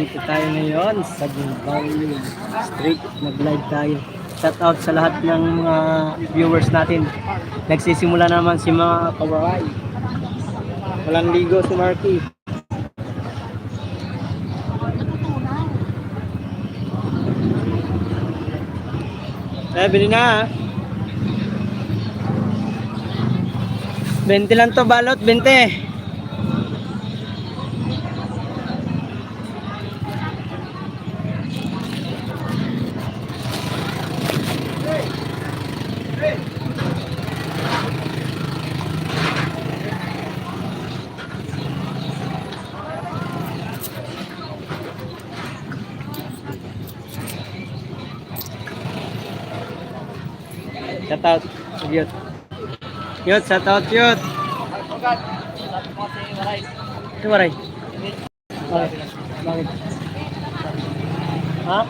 Nandito tayo ngayon sa Baulim Street. Nag-live tayo. Shout out sa lahat ng mga viewers natin. Nagsisimula naman si mga kawaray. Walang ligo si Marky. Bili na. 20 lang to balot, 20. Shout out, Yut. Yut, shout out, Yut. Ito waray. Bakit? Ha?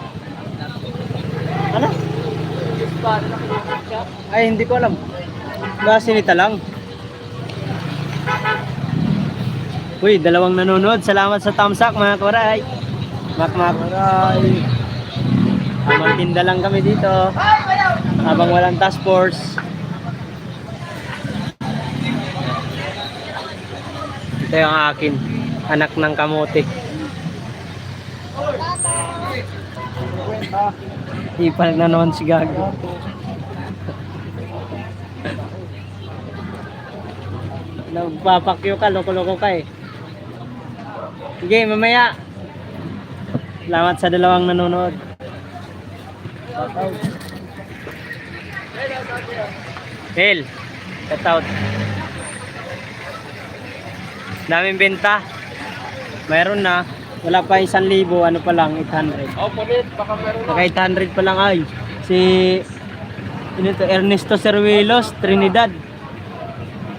Ano? Ay, hindi ko alam. Sinita lang. Uy, dalawang nanonood. Salamat sa thumbs up, mga koray. Koray. Magtinda lang kami dito. Habang walang task force. Ito yung akin. Anak ng kamote. Ipal na naman si Gago. Nagpapakyo ka, loko-loko ka eh. Sige, mamaya. Salamat sa dalawang nanonood. Hel, shout out. Daming benta. Mayroon na. Wala pa 1,000, ano pa lang, 800. Oh, palit, baka meron Baka 800 pa lang ay. Si Ernesto Cervelos, Trinidad.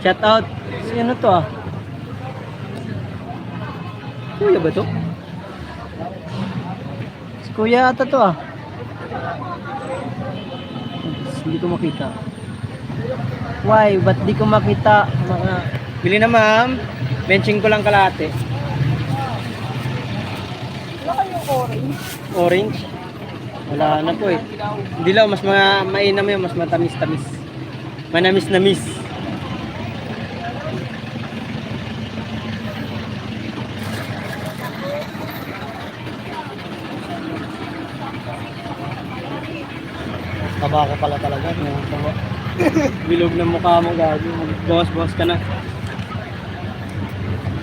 Shout out. Si ano to ah? Kuya ba to? Si Kuya ata to ah. Hindi ko makita. Why? Ba't di ko makita? Bili na ma'am. Benching ko lang kalahati. wala kayong orange. Orange? Wala na po eh. Hindi lang, mas mainam yun, mas matamis-tamis. Manamis-namis. Taba ka pala talaga. Bilog na mukha mo, Gago. Bawas-bawas ka na.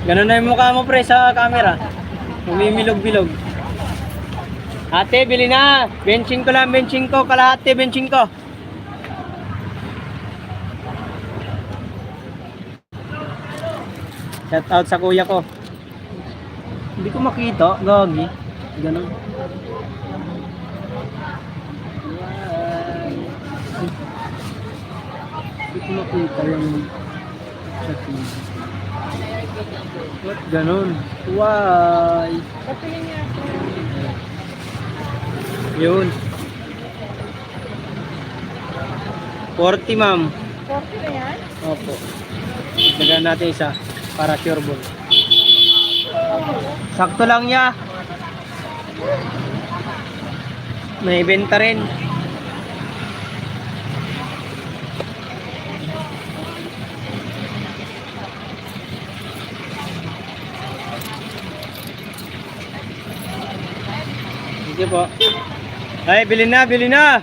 Ganun na yung mukha mo, pre, sa camera. Umimilog-bilog. Ate, bili na. Benching ko lang, benching ko. Kalahati, benching ko. Shout out sa kuya ko. Hindi ko makita, Gagi. Ganun. Hindi ko makita yung sa TV. What? Ganun. Why? Katingin niya ako. Yun. 40, ma'am. 40 na yan? Opo. Dagdagan natin isa para sure ball. Sakto lang niya. May benta rin. Sige po. Ay, bilhin na, bilhin na.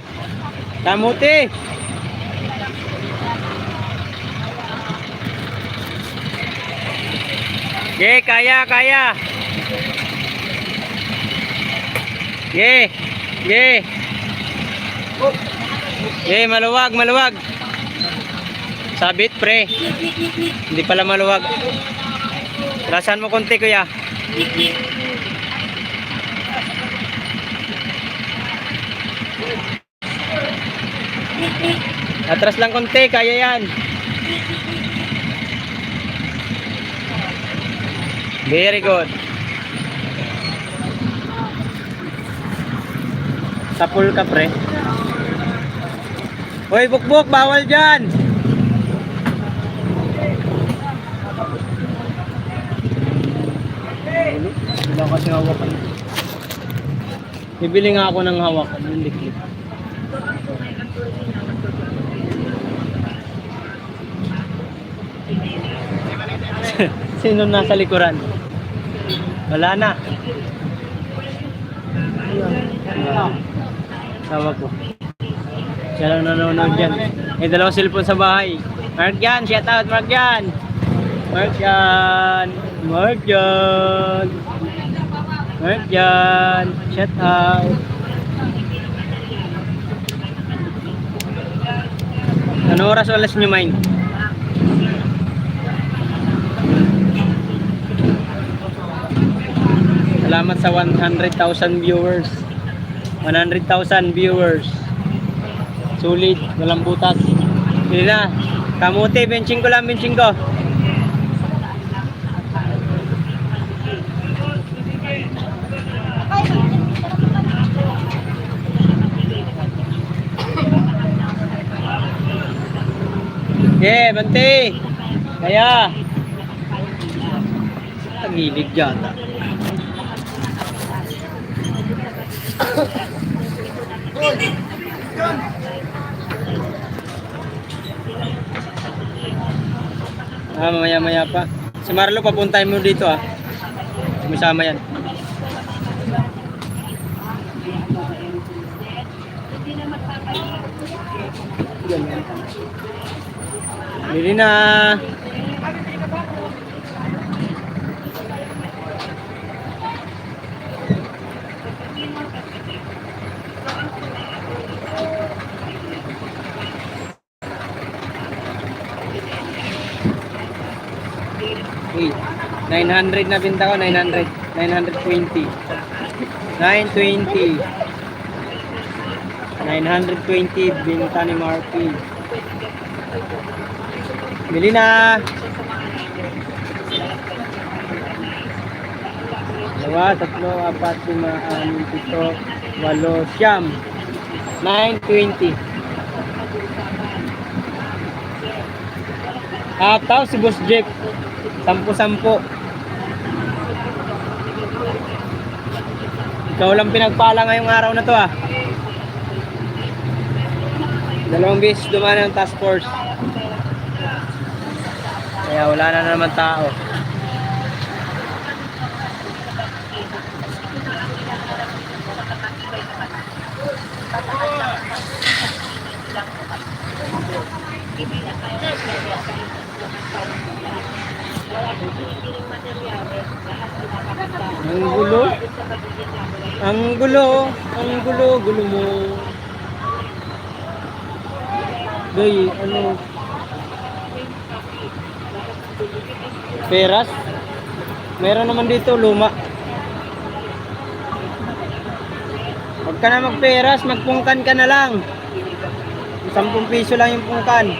Kamuti. Ye, kaya, kaya. Ye, ye. Ye, maluwag, maluwag. Sabit, pre. Hindi pala maluwag. Lasan mo konti, kuya. Atras lang konti, kaya yan. Very good. Sapul ka, pre. Hoy, bukbuk, bawal dyan. Wala kasi hawakan. Bibili nga ako ng hawakan, yung liquid. Sino nasa likuran? Wala na. Tawa ko. Siya lang nanonood dyan. May dalawang cellphone sa bahay. Mark yan, shout out Mark yan. Mark yan. Mark yan. Mark yan. Shout out. Ano oras alas nyo main? Salamat sa 100,000 viewers. 100,000 viewers. Sulit, walang butas. Hindi na. Kamuti, benching ko lang, benching ko. Yeah, bante. Kaya. Tagilid yata. Mamaya-maya pa. Si Marlo, papuntahin mo dito ah. Sumisama yan. Bili na. Hey, 900 na binta ko, 900. 920. 920. 920 binta ni Marky. Bili na. Dalawa, tatlo, apat, lima, anim, pito, walo, siyam. 920. Ataw si Boss Jeff. 10-10. Ikaw lang pinagpala ngayong araw na to ah. Dalawang beses dumaan ang task force. Kaya wala na naman tao. Ang gulo. Ang gulo. Ang gulo. Gulo mo. Gay, ano? Peras? Meron naman dito, luma. Huwag ka na magperas, magpungkan ka na lang. 10 piso lang yung pungkan.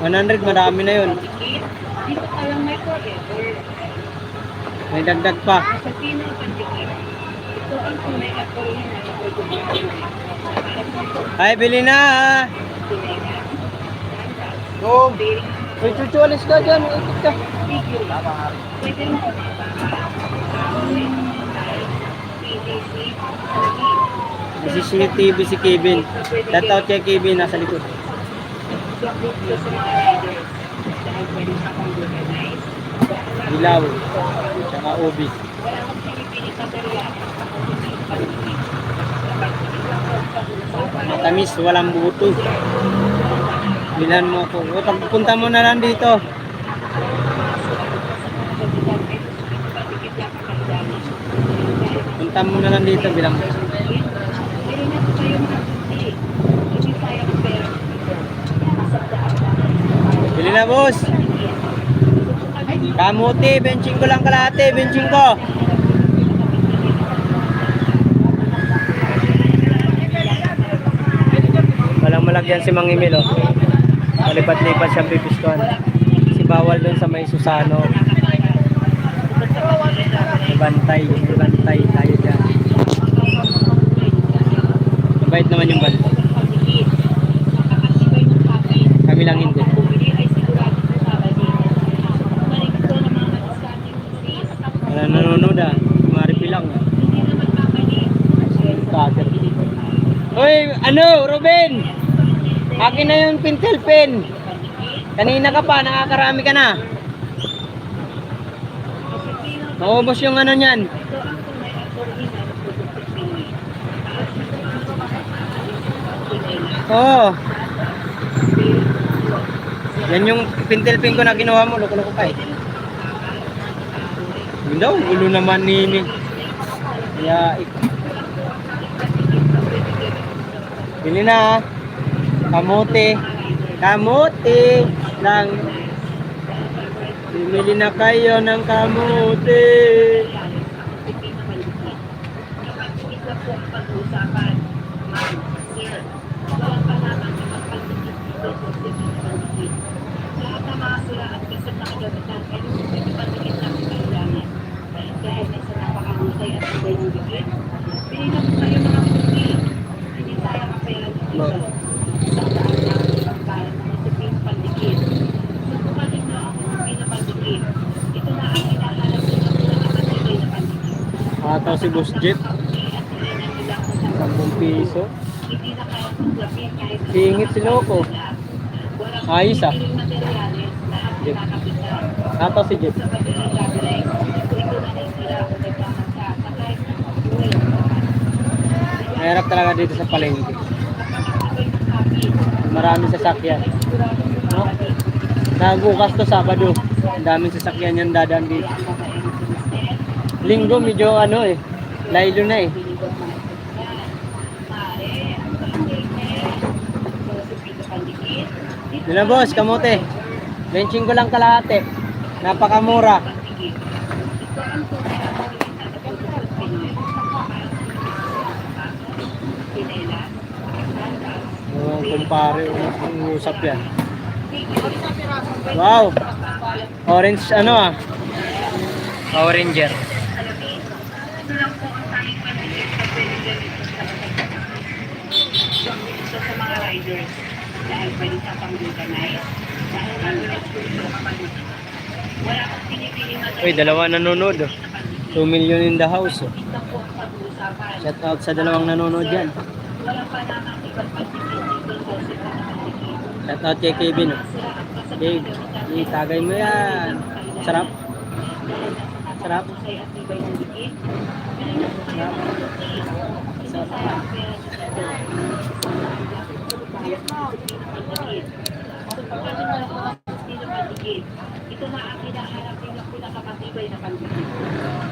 100, madami na yun. May dagdag pa. Ay, bili na ha. Uy, chuchualis ka dyan. Ikot ka. CCTV si Kevin. Shout out kay Kevin, nasa likod. Dilaw. Tsaka ubi. Matamis, walang buto. Bilan mo ako. O, pagpunta mo na lang dito. Punta mo na lang dito, bilang mo. Bili na, boss. Kamuti, benching ko lang kalahati, benching ko. Walang malagyan si Mang Emil, oh. Malipat-lipat siyang pipistuan. Si Bawal doon sa may Susano. Bantay tayo dyan. Mabait naman yung bantay. Kami lang hindi. Wala nanonood ah. Maripi lang. Hoy, ano, Ruben? Akin na yung pintel pen. Kanina ka pa, nakakarami ka na. Maubos yung ano niyan. Oo. Yan yung pintel pen ko na kinuha mo. Loko-loko pa eh. Yun daw, ulo naman ni Kaya, bili na. Kamote. Kamote lang. Bumili na kayo ng kamote. Ataw si Boss Jet. 10 piso. Singit si Loco. Ayos ah. Jet. Ataw si Jet. Mahirap talaga dito sa palengke. Maraming sasakyan. No? Nagukas to Sabado. Ang daming sasakyan yan dadaan dito. Linggo medyo ano eh. Laylo na eh. Yun na boss, kamote. Benching ko lang kalahati. Napakamura. Kumpare, usap yan. Wow. Orange ano ah. Power Ranger. Sa mga riders dahil pwede sa pang-organize wala kang pinipiling na uy, dalawa nanonood oh. 2 million in the house oh. Shout out sa dalawang nanonood dyan. Shout out kay Kevin oh. Dave, itagay mo yan. Sarap. Sarap. Sarap. Ito na ang hinahanap ng pinakapatibay na pagdating.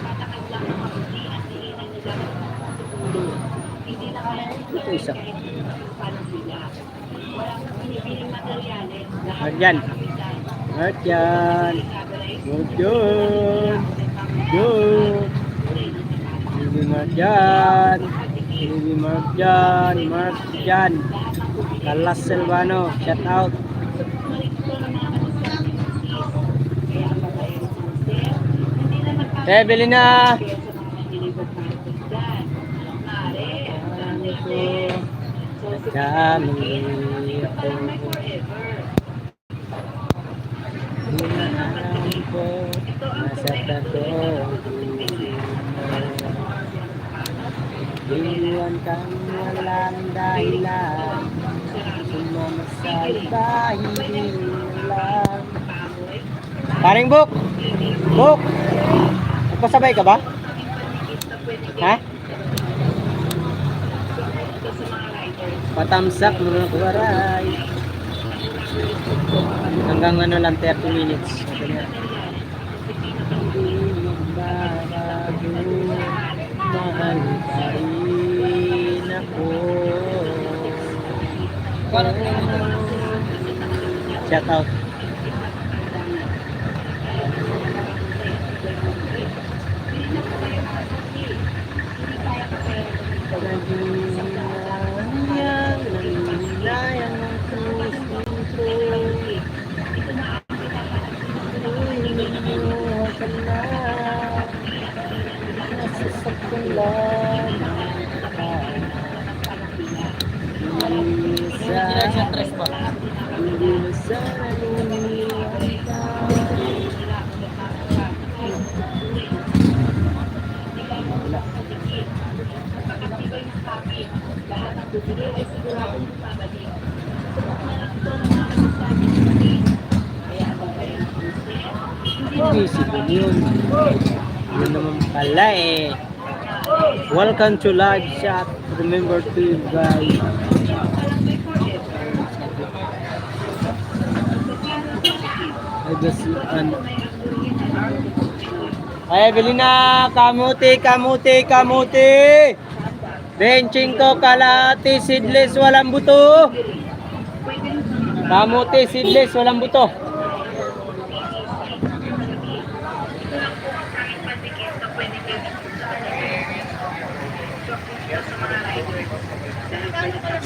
Patakad lang ang mabuti at hinihinay nila hindi na kaya ito isa. Walang pinipiling materyales. Lahat yan. Lahat yan. Good yun. Good. Hindi mark yan. Hindi mark yan. Mark yan. Kalas Silvano. Shout out. Bili na. Dami ako. Hinahanap ko. Nasa tato. Iwan kang walang dahilan. Sumama sa iba, hindi lang. Paring Buk! Buk! Nagpasabay ka ba? Ha? Patamsak mga kuwaray. Hanggang ano lang 30 minutes. Mahal pa rin ako. Shout out. Lahat ng Invisible yun. Yun naman pala eh. Welcome to live chat. Remember to guys. I guess ay, bili na! Kamuti, kamuti, kamuti! Benching ko, kalahati, seedless, walang buto! Kamuti, seedless, walang buto!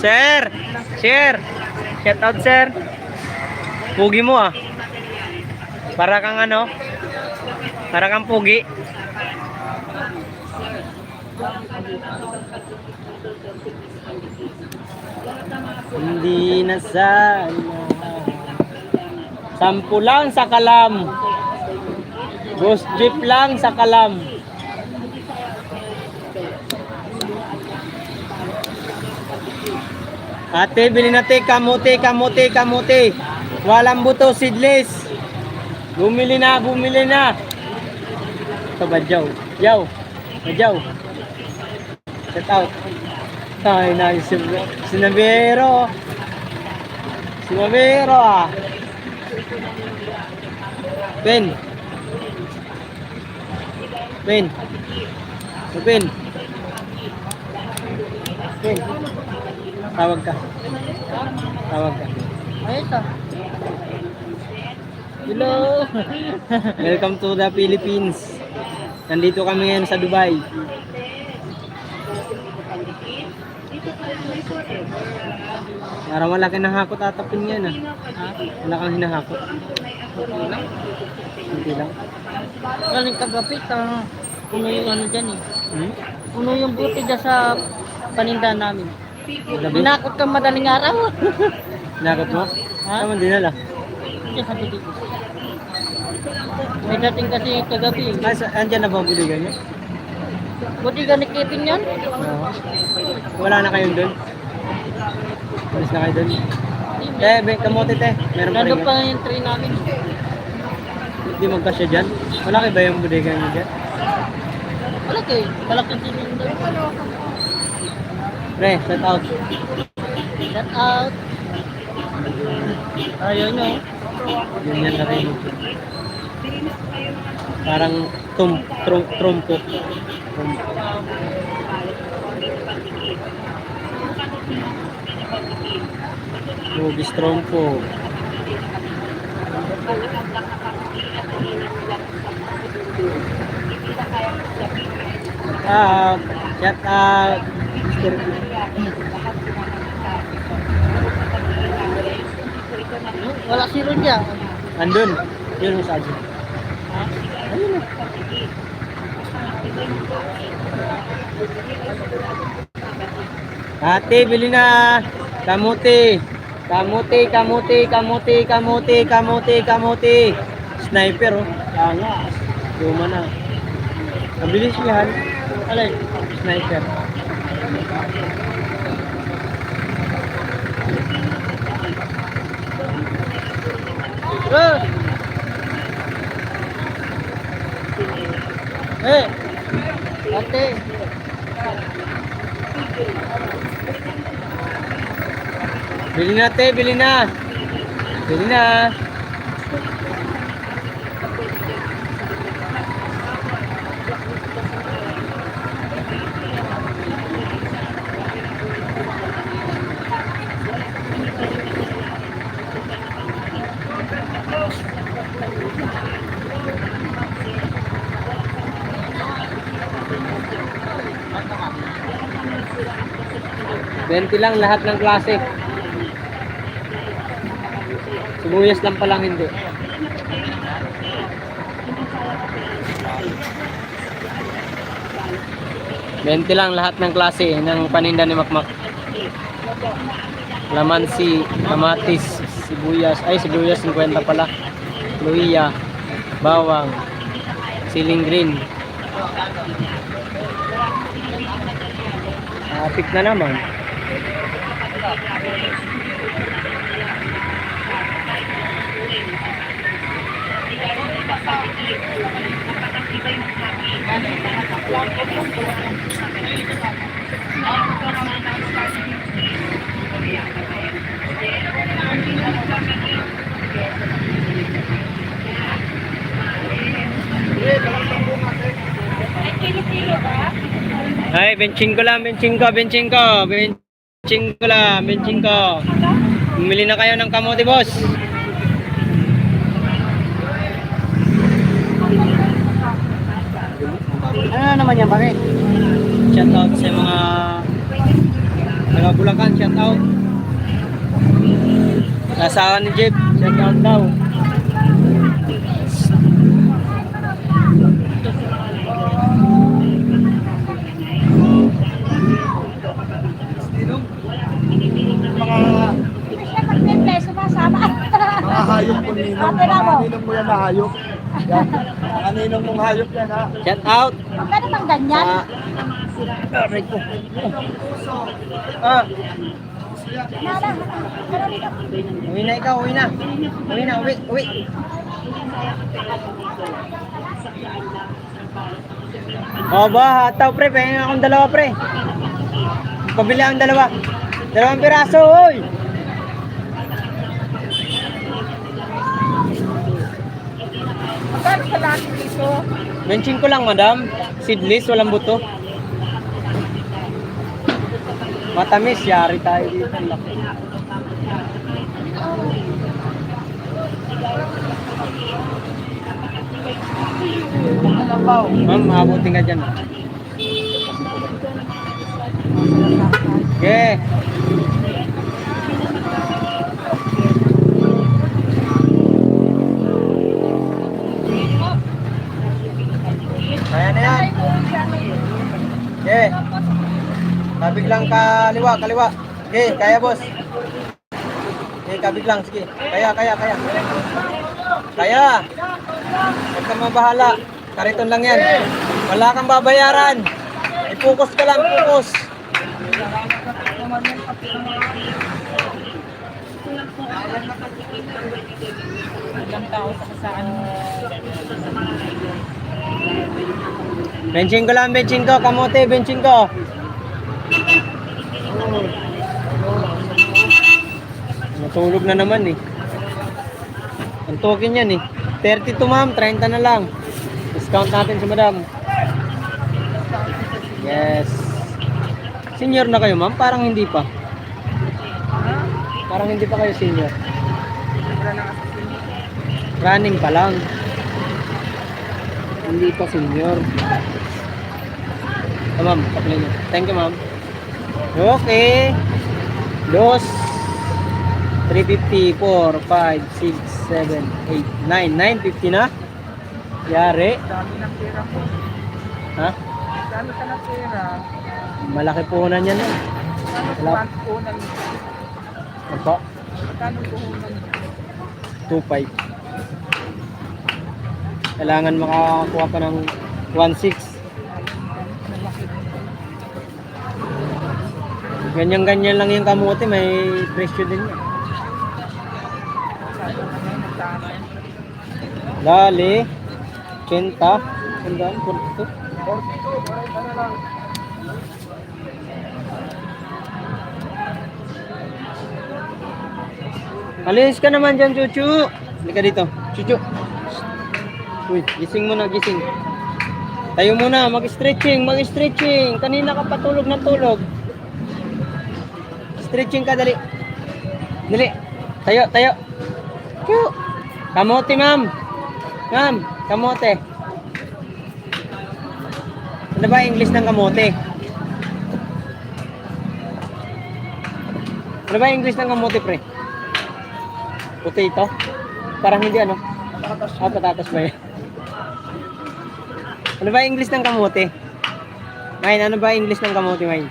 Sir! Sir! Shout out, sir! Pugi mo ah! Para kang ano? Para kang pugi. Hindi na sana. 10 lang sa Kalam. Ghost jeep lang sa Kalam. Ate, bilhin natin kamote, kamote, kamote. Walang buto, seedless. Bumili na, bumili na. Ito ba, Jow? Jow. Jow. Set out. Ay, nice. Sinabero. Sinabero ah. Pen. Pen. Pen. Pen. Tawag ka. Tawag ka. Ay, ito. Hello. Welcome to the Philippines. Nandito kami ngayon sa Dubai. Parang wala kang hinahakot atapin yan ah. Ha? Wala kang hinahakot. Hindi lang. Galing kagapit, puno yung ano dyan eh. Hmm? Puno yung buti dyan sa paninda namin. Gabi? Hinakot kang madaling araw. Hinakot mo? Ha? Saan mo dinala? Diyan sa butik. May dating kasi kagabi. Andyan na ba ang buligan niyo? Butika ni Kevin yan. Wala na kayong doon? Alis na kayo doon? Kamote te. Meron pa rin. Nandun pa yung tray namin. Hindi magkasya dyan? Wala kayo ba yung buligan niyo dyan? Wala kayo. Malaking sininda. Pre, set out. Shout out. Ayaw nyo. Ganyan na rin. Parang trompo. Rubis trompo. Shout out. Wala si Rodya. Andun. Yun yung sabi. Ha? Ayun na. Ate, bili na. Kamuti. Kamuti, kamuti, kamuti, kamuti, kamuti, kamuti. Sniper, oh. Angas. Luma na. Ang bilis yan. Alay. Sniper. Eh! Eh! Ate! Bili na, te. Bili na. Bili na. Benti lang lahat ng klase. Sibuyas lang palang hindi. Benti lang lahat ng klase ng paninda ni Makmak. Lamansi, kamatis, sibuyas. Ay, sibuyas 50 pala. Luya, bawang, siling green. Apik na naman. Ay, benching ko lang, benching ko, benching ko. Benching ko lang, benching ko. Bumili na kayo ng kamote, boss. Ano na naman yan, bakit? Shout out sa mga taga Bulacan, shout out. Nasaan ni Jeep, shout out daw. Mga hayop po ninong. Mga ninong mo yan na hayop. Yan. Mga ninong mong hayop yan ha. Shout out. Magkano bang ganyan? Aray ko. Ah, Nala, uwi na ikaw, uwi na. Uwi na, uwi, uwi. O ba, hataw pre, pengen akong dalawa pre. Pabili ang dalawa. Dalawang piraso, oy. Magkano sa lahat dito? Benching ko lang, madam. Seedless, walang buto. Matamis, yari tayo dito. Ang laki. Ma'am, maabutin ka dyan. Okay. Kaya na yan. Okay. Kabig lang kaliwa, kaliwa. Okay, kaya boss. Okay, kabig lang, sige. Kaya. Kaya. Huwag kang mabahala. Kariton lang yan. Wala kang babayaran. I-focus ka lang, focus. Ilang tao sa kasaan mo? Benching ko lang, benching ko. Kamote, benching ko. Natulog na naman eh. Ang token yan eh. 32 ma'am, 30 na lang. Discount natin si madam. Yes. Senior na kayo ma'am? Parang hindi pa. Parang hindi pa kayo senior. Running pa lang. Hindi pa senior. Oh, ma'am, kapilin nyo. Thank you ma'am. Okay. Dos. 350, 4, 5, 6, 7, 8, 9. 950 na. Yari. Dami ng pera ko. Ha? Dami ka ng pera. Malaki puhunan yan eh. Kano puhunan mo? Opo. Kano puhunan mo? 2.5. Kailangan makakuha pa ng 1.6. Ganyan-ganyan lang yung kamote, may presyo din yan. Dali, 80, 42. Alis ka naman dyan, Chuchu. Halika dito, Chuchu. Uy, gising mo na, gising. Tayo muna, mag-stretching, mag-stretching. Kanina ka patulog ng tulog. Stretching ka, dali. Dali. Tayo, tayo. Chu. Kamote, ma'am. Ma'am, kamote. Ano ba English ng kamote? Ano ba English ng kamote, pre? Potato? Parang hindi ano? Ah, patatas ba yun? Ano ba English ng kamote? Main, ano ba English ng kamote, Main?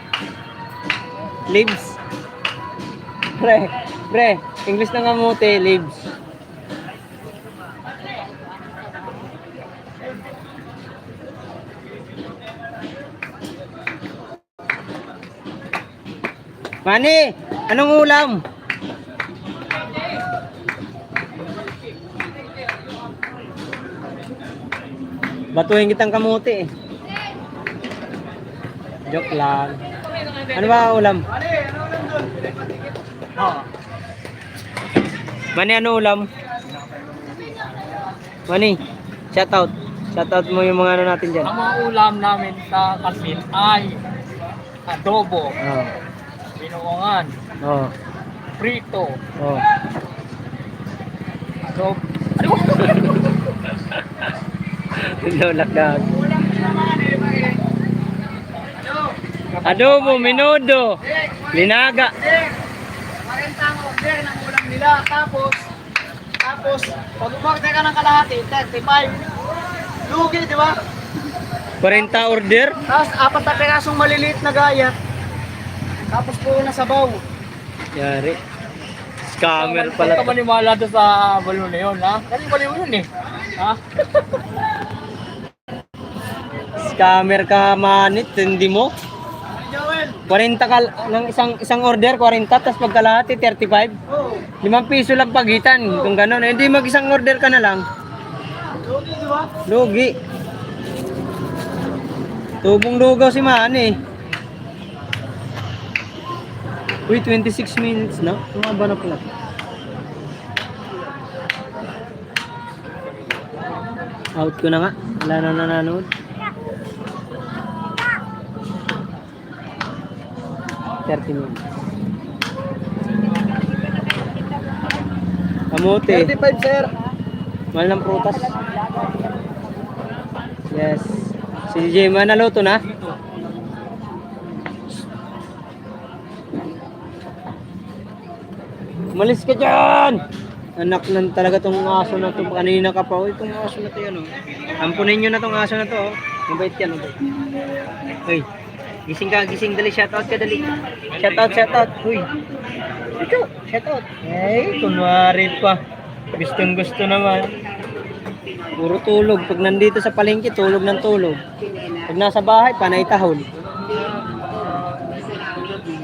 Leaves? Pre, English ng kamote, leaves. Mani, anong ulam? Batuhin kitang kamuti eh. Joke lang. Ano ba ulam? Mani, ano ulam? Mani, shout out. Shout out mo yung mga ano natin dyan. Ang mga ulam namin sa Kasin ay adobo, Oh. binuungan, Oh. prito, Oh. adobo. Lolakdag. Adobo, minudo, linaga. 40 ang order ng ulam nila. Tapos, pag umorder ka ng kalahati, 35. Lugi, di ba? 40 order. Tapos, 4 na pirasong maliliit na gayat. Tapos po na sabaw. Yari. Scammer pala. Huwag ka maniwala doon sa balon na yun, ha? Kasi baliw yun eh. Ha? Scammer ka manit, hindi mo. Joel! 40 ka ng isang order, 40 tapos pagkalahati 35. Oh, 5 piso lang pagitan kung gano'n. Eh, hindi mag-isang order ka na lang. lugi, di ba? Lugi. Tubong lugaw si Manny. Uy, 26 minutes na. Tumaba na pala. Out ko na nga. Wala na nanonood. 30 minutes. Kamote. 35, sir. Mahal ng prutas. Yes. Si Jema naluto na? Umalis ka dyan! Anak lang talaga tong aso na to. Kanina ka pa. Uy, itong aso na to yan oh. Ampunin nyo na tong aso na to oh. Mabait yan, mabait. Uy, gising ka, gising. Dali, shoutout ka, dali. Shoutout. Uy. Ito, shoutout. Ay, kunwari pa. Gustong gusto naman. Puro tulog. Pag nandito sa palengke, tulog ng tulog. Pag nasa bahay, panay tahol.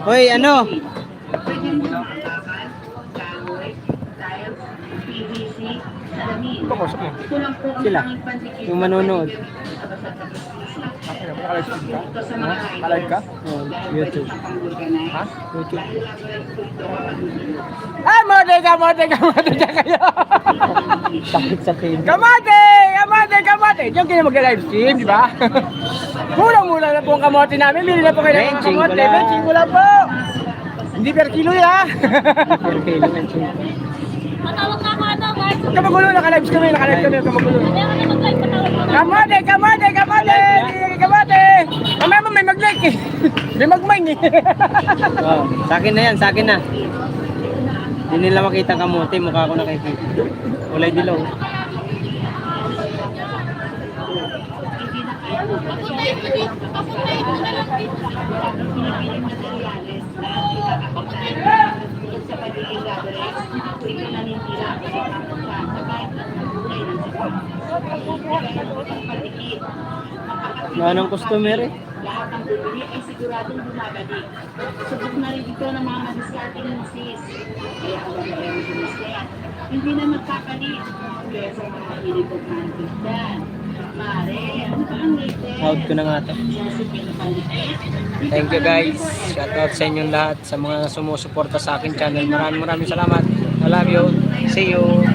Hoy, ano? Bakos mo. Sila. Yung manonood. Kalag ka? Oh, YouTube. Ha? YouTube. Ah, mode kayo! Sakit sa kin. Kamate! Diyan kayo mag-live stream, di ba? Murang-mura na po ang kamote namin. Bili na po kayo ng mga Benching kamote. wala. Benching wala po! Hindi per kilo ya! Per kilo ng chicken. Matawag na ako ano, guys. Huwag ka magulo, naka-live kami, huwag ka magulo. Hindi ako na mag-live, patawag mo. Kamate! Mamaya mo may mag-like eh. May mag-mine eh. Oh, sa akin na yan, sa akin na. Hindi nila makita kamote, mukha ko nakikita. Kulay dilaw. Wala ng customer eh. Lahat ng bumili ay siguradong bumabalik. Subok na rin ito ng mga madiscarding ng sis. Kaya ang gagawin ng bumisnet, hindi na magkakalit. Kaya sa mga hilig ng bigdan. Mare, ano ba ang latest? Out ko na nga to. Thank you guys. Shout out sa inyong lahat, sa mga sumusuporta sa akin channel. Maraming salamat. I love you. See you.